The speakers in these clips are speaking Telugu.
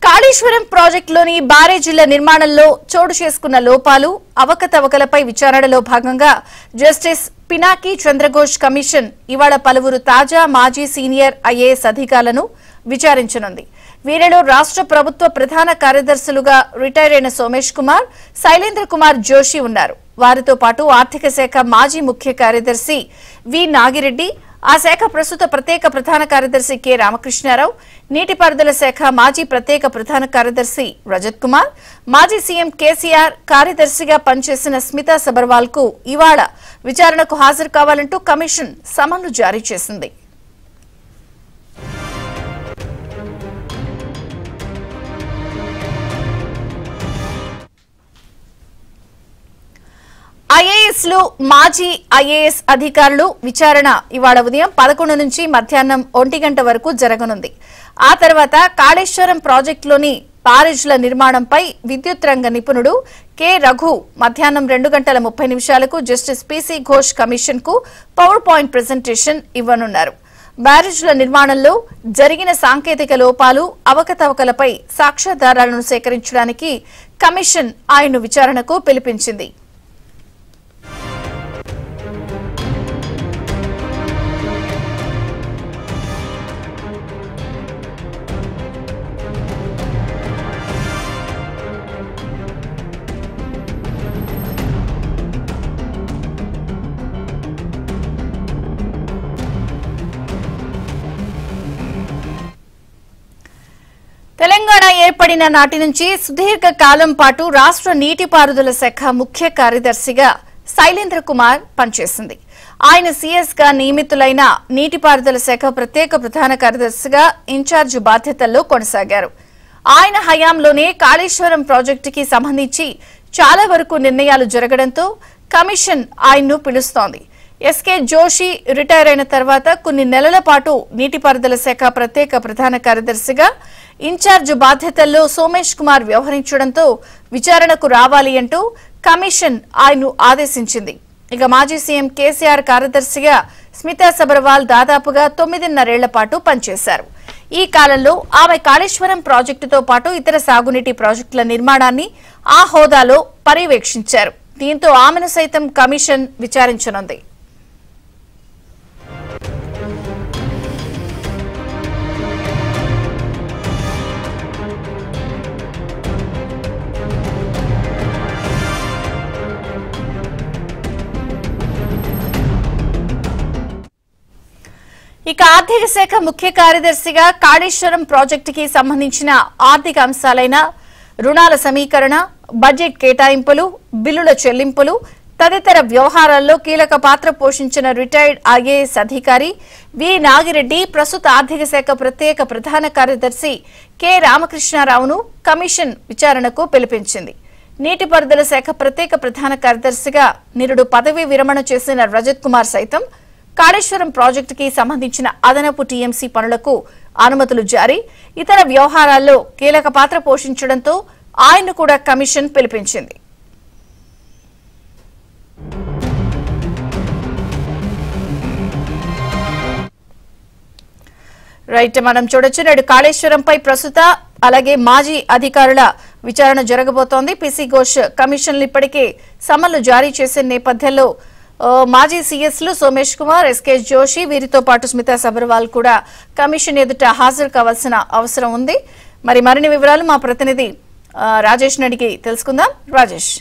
కాళేశ్వరం ప్రాజెక్టులోని బ్యారేజీల నిర్మాణంలో చోటు చేసుకున్న లోపాలు అవకతవకలపై విచారణలో భాగంగా జస్టిస్ పినాకి చంద్రఘోష్ కమిషన్ ఇవాళ పలువురు తాజా మాజీ సీనియర్ ఐఏఎస్ అధికారులను విచారించనుంది. వీరిలో రాష్ట్ర ప్రభుత్వ ప్రధాన కార్యదర్శులుగా రిటైర్ అయిన సోమేష్ కుమార్, శైలేంద్ర కుమార్ జోషి ఉన్నారు. వారితో పాటు ఆర్థిక శాఖ మాజీ ముఖ్య కార్యదర్శి వి నాగిరెడ్డి, ఆ శాఖ ప్రస్తుత ప్రత్యేక ప్రధాన కార్యదర్శి కె రామకృష్ణారావు, నీటిపారుదల శాఖ మాజీ ప్రత్యేక ప్రధాన కార్యదర్శి రజత్ కుమార్, మాజీ సీఎం కేసీఆర్ కార్యదర్శిగా పనిచేసిన స్మితా సబర్వాల్ కు ఇవాళ విచారణకు హాజరు కావాలంటూ కమిషన్ సమన్లు జారీ చేసింది. ఐఏఎస్లు మాజీ ఐఏఎస్ అధికారులు విచారణ ఇవాళ ఉదయం 11 నుంచి మధ్యాహ్నం 1 గంట వరకు జరగనుంది. ఆ తర్వాత కాళేశ్వరం ప్రాజెక్టులోని బ్యారేజ్ల నిర్మాణంపై విద్యుత్ రంగ నిపుణుడు కె రఘు మధ్యాహ్నం 2:30 జస్టిస్ పిసి ఘోష్ కమిషన్ కు పవర్ పాయింట్ ప్రెజెంటేషన్ ఇవ్వనున్నారు. బ్యారేజ్ల నిర్మాణంలో జరిగిన సాంకేతిక లోపాలు అవకతవకలపై సాక్ష్యాధారాలను సేకరించడానికి కమిషన్ ఆయన్ను విచారణకు పిలిపించింది. తెలంగాణ ఏర్పడిన నాటి నుంచి సుదీర్ఘ కాలం పాటు రాష్ట్ర నీటిపారుదల శాఖ ముఖ్య కార్యదర్శిగా శైలేంద్ర కుమార్ పనిచేసింది. ఆయన సీఎస్ గా నియమితులైన నీటిపారుదల శాఖ ప్రత్యేక ప్రధాన కార్యదర్శిగా ఇన్ఛార్జ్ బాధ్యతల్లో కొనసాగారు. ఆయన హయాంలోనే కాళేశ్వరం ప్రాజెక్టుకి సంబంధించి చాలా వరకు నిర్ణయాలు జరగడంతో కమిషన్ ఆయన్ను పిలుస్తోంది. ఎస్కే జోషి రిటైర్ అయిన తర్వాత కొన్ని నెలల పాటు నీటిపారుదల శాఖ ప్రత్యేక ప్రధాన కార్యదర్శిగా ఇన్ఛార్జ్ బాధ్యతల్లో సోమేష్ కుమార్ వ్యవహరించడంతో విచారణకు రావాలి అంటూ కమిషన్ ఆయన్ను ఆదేశించింది. ఇక మాజీ సీఎం కేసీఆర్ కార్యదర్శిగా స్మితా సబర్వాల్ దాదాపుగా 9.5 ఏళ్ల పాటు పనిచేశారు. ఈ కాలంలో ఆమె కాళేశ్వరం ప్రాజెక్టుతో పాటు ఇతర సాగునీటి ప్రాజెక్టుల నిర్మాణాన్ని ఆ హోదాలో పర్యవేక్షించారు. దీంతో ఆమెను సైతం కమిషన్ విచారించనుంది. ఇక ఆర్థిక శాఖ ముఖ్య కార్యదర్శిగా కాళేశ్వరం ప్రాజెక్టుకి సంబంధించిన ఆర్థిక అంశాలైన రుణాల సమీకరణ, బడ్జెట్ కేటాయింపులు, బిల్లుల చెల్లింపులు తదితర వ్యవహారాల్లో కీలక పాత్ర పోషించిన రిటైర్డ్ ఐఏఎస్ అధికారి వి నాగిరెడ్డి ప్రస్తుత ఆర్థిక శాఖ ప్రత్యేక ప్రధాన కార్యదర్శి కె రామకృష్ణారావును కమిషన్ విచారణకు పిలిపించింది. నీటిపారుదల శాఖ ప్రత్యేక ప్రధాన కార్యదర్శిగా నిరుడు పదవీ విరమణ చేసిన రజత్ కుమార్ సైతం కాళేశ్వరం ప్రాజెక్టుకి సంబంధించిన అదనపు టీఎంసీ పనులకు అనుమతులు జారీ, ఇతర వ్యవహారాల్లో కీలక పాత్ర పోషించడంతో ఆయన్ను కూడా కమిషన్ పిలిపించింది. రైట్, మనం చూడొచ్చు నేడు కాళేశ్వరంపై ప్రస్తుత అలాగే మాజీ అధికారుల విచారణ జరగబోతోంది. పిసి ఘోష్ కమిషన్లు ఇప్పటికే సమన్లు జారీ చేసిన నేపథ్యంలో మాజీ సీఎస్లు సోమేష్ కుమార్, ఎస్కే జోషి వీరితో పాటు స్మితా సబర్వాల్ కూడా కమిషన్ ఎదుట హాజరు కావాల్సిన అవసరం ఉంది. మరి మరిన్ని వివరాలు మా ప్రతినిధి రాజేష్ అడిగి తెలుసుకుందాం. Rajesh.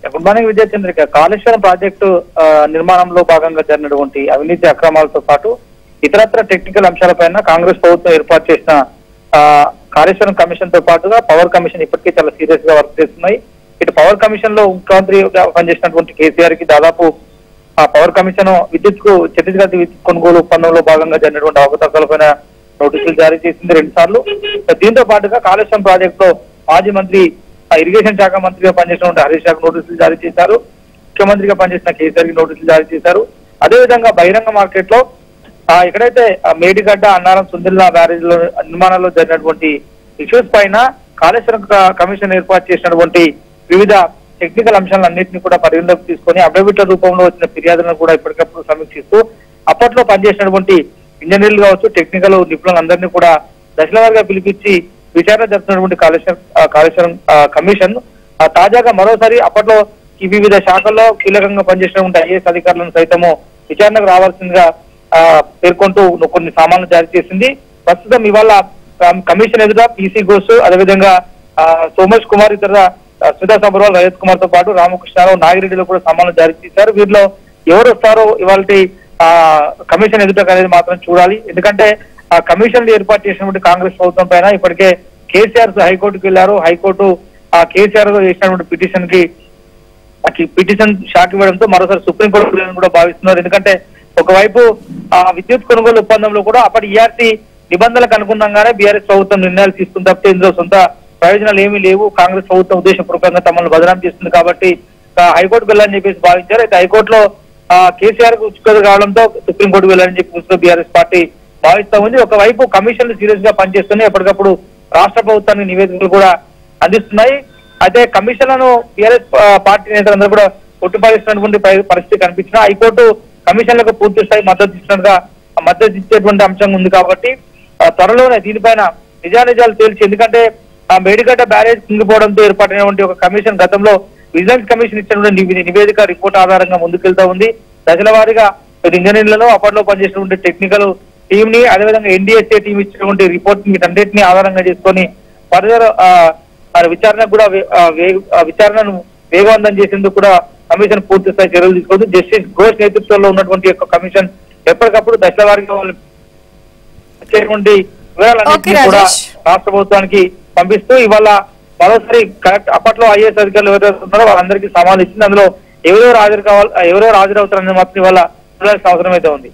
Good morning Vijayachandrika. Kaleshwaram project నిర్మాణంలో భాగంగా జరిగినటువంటి అవినీతి అక్రమాలతో పాటు ఇతరత్ర టెక్నికల్ అంశాలపైన కాంగ్రెస్ ప్రభుత్వం ఏర్పాటు చేసిన కాళేశ్వరం కమిషన్ తో పాటుగా పవర్ కమిషన్ ఇప్పటికే చాలా సీరియస్ గా వర్క్ చేస్తున్నాయి. ఇటు పవర్ కమిషన్ లో ముఖ్యమంత్రిగా పనిచేసినటువంటి కేసీఆర్ కి దాదాపు ఆ పవర్ కమిషన్ ఛత్తీస్గఢ్ విద్యుత్ కొనుగోలు ఒప్పందంలో భాగంగా జరిగినటువంటి అవకతవకలపైన నోటీసులు జారీ చేసింది 2 సార్లు. దీంతో పాటుగా కాళేశ్వరం ప్రాజెక్ట్ లో మాజీ మంత్రి ఇరిగేషన్ శాఖ మంత్రిగా పనిచేసినటువంటి హరీష్ రావుకు నోటీసులు జారీ చేశారు. ముఖ్యమంత్రిగా పనిచేసిన కేసీఆర్ కి నోటీసులు జారీ చేశారు. అదేవిధంగా బహిరంగ మార్కెట్ లో ఎక్కడైతే మేడిగడ్డ, అన్నారం, సుందిల్లా బ్యారేజ్ లో నిర్మాణంలో జరిగినటువంటి ఇష్యూస్ పైన కాళేశ్వరం కమిషన్ ఏర్పాటు చేసినటువంటి వివిధ టెక్నికల్ అంశాలన్నింటినీ కూడా పరిగణలోకి తీసుకొని అఫిడవిట్ల రూపంలో వచ్చిన ఫిర్యాదులను కూడా ఎప్పటికప్పుడు సమీక్షిస్తూ అప్పట్లో పనిచేసినటువంటి ఇంజనీర్లు కావచ్చు, టెక్నికల్ నిపుణులందరినీ కూడా దశల వారీగా పిలిపించి విచారణ జరుపుతున్నటువంటి కాళేశ్వరం కమిషన్ తాజాగా మరోసారి అప్పట్లో ఈ వివిధ శాఖల్లో కీలకంగా పనిచేసినటువంటి ఐఏఎస్ అధికారులను సైతము విచారణకు రావాల్సిందిగా పేర్కొంటూ కొన్ని సామాన్లు జారీ చేసింది. ప్రస్తుతం ఇవాళ కమిషన్ ఎదుట పీసీ ఘోష్, అదేవిధంగా సోమేష్ కుమార్, ఇతర స్మితా సబర్వాల్, రజత్ కుమార్ తో పాటు రామకృష్ణారావు, నాగిరెడ్డిలో కూడా సామాన్లు జారీ చేశారు. వీరిలో ఎవరు వస్తారో ఇవాళ కమిషన్ ఎదుట అనేది మాత్రం చూడాలి. ఎందుకంటే ఆ కమిషన్ ఏర్పాటు చేసినటువంటి కాంగ్రెస్ ప్రభుత్వం పైన ఇప్పటికే కేసీఆర్ హైకోర్టుకు వెళ్లారు. హైకోర్టు ఆ కేసీఆర్ చేసినటువంటి పిటిషన్ షాక్ ఇవ్వడంతో మరోసారి సుప్రీంకోర్టు కూడా భావిస్తున్నారు. ఎందుకంటే ఒకవైపు ఆ విద్యుత్ కొనుగోలు ఒప్పందంలో కూడా అప్పటి ఈఆర్సీ నిబంధనలకు అనుగుణంగానే బీఆర్ఎస్ ప్రభుత్వం నిర్ణయాలు తీసుకుని తప్పితే ఇందులో సొంత ప్రయోజనాలు ఏమీ లేవు, కాంగ్రెస్ ప్రభుత్వం ఉద్దేశపూర్వకంగా తమను బదనాం చేస్తుంది కాబట్టి హైకోర్టుకు వెళ్ళాలని చెప్పేసి భావించారు. అయితే హైకోర్టులో కేసీఆర్ కు చుక్కలు కావడంతో సుప్రీంకోర్టుకు వెళ్ళాలని చెప్పి బీఆర్ఎస్ పార్టీ భావిస్తా ఉంది. ఒకవైపు కమిషన్లు సీరియస్ గా పనిచేస్తున్నాయి, ఎప్పటికప్పుడు రాష్ట్ర ప్రభుత్వానికి నివేదికలు కూడా అందిస్తున్నాయి. అయితే కమిషన్లను బీఆర్ఎస్ పార్టీ నేతలందరూ కూడా కొట్టిపాలిస్తున్నటువంటి పరిస్థితి కనిపించిన హైకోర్టు కమిషన్లకు పూర్తి స్థాయి మద్దతు ఇచ్చేటువంటి అంశం ఉంది కాబట్టి త్వరలోనే దీనిపైన నిజానిజాలు తేల్చి, ఎందుకంటే ఆ మేడిగడ్డ బ్యారేజ్ కుంగిపోవడంతో ఏర్పాటైనటువంటి ఒక కమిషన్ గతంలో విజిలెన్స్ కమిషన్ ఇచ్చినటువంటి నివేదిక రిపోర్ట్ ఆధారంగా ముందుకెళ్తా ఉంది. దశల వారీగా ఇంజనీర్లను అప్పట్లో పనిచేసినటువంటి టెక్నికల్ టీం ని, అదేవిధంగా ఎన్డీఎస్ఏ టీం ఇచ్చినటువంటి రిపోర్ట్ వీటన్నిటిని ఆధారంగా చేసుకొని ఫర్దర్ విచారణకు కూడా విచారణను వేగవంతం చేసేందుకు కూడా కమిషన్ పూర్తి స్థాయి చర్యలు తీసుకుంది. జస్టిస్ ఘోష్ నేతృత్వంలో ఉన్నటువంటి యొక్క కమిషన్ ఎప్పటికప్పుడు దశల వారీగా వచ్చేటువంటి వివరాలన్నింటినీ కూడా రాష్ట్ర ప్రభుత్వానికి పంపిస్తూ ఇవాళ మరోసారి కరెక్ట్ అప్పట్లో ఐఏఎస్ అధికారులు ఎవరైతే ఉన్నారో వాళ్ళందరికీ సమాధానం ఇచ్చింది. అందులో ఎవరెవరు హాజరవుతారని మాత్రం ఇవాళ చూడాల్సిన అవసరం అయితే ఉంది.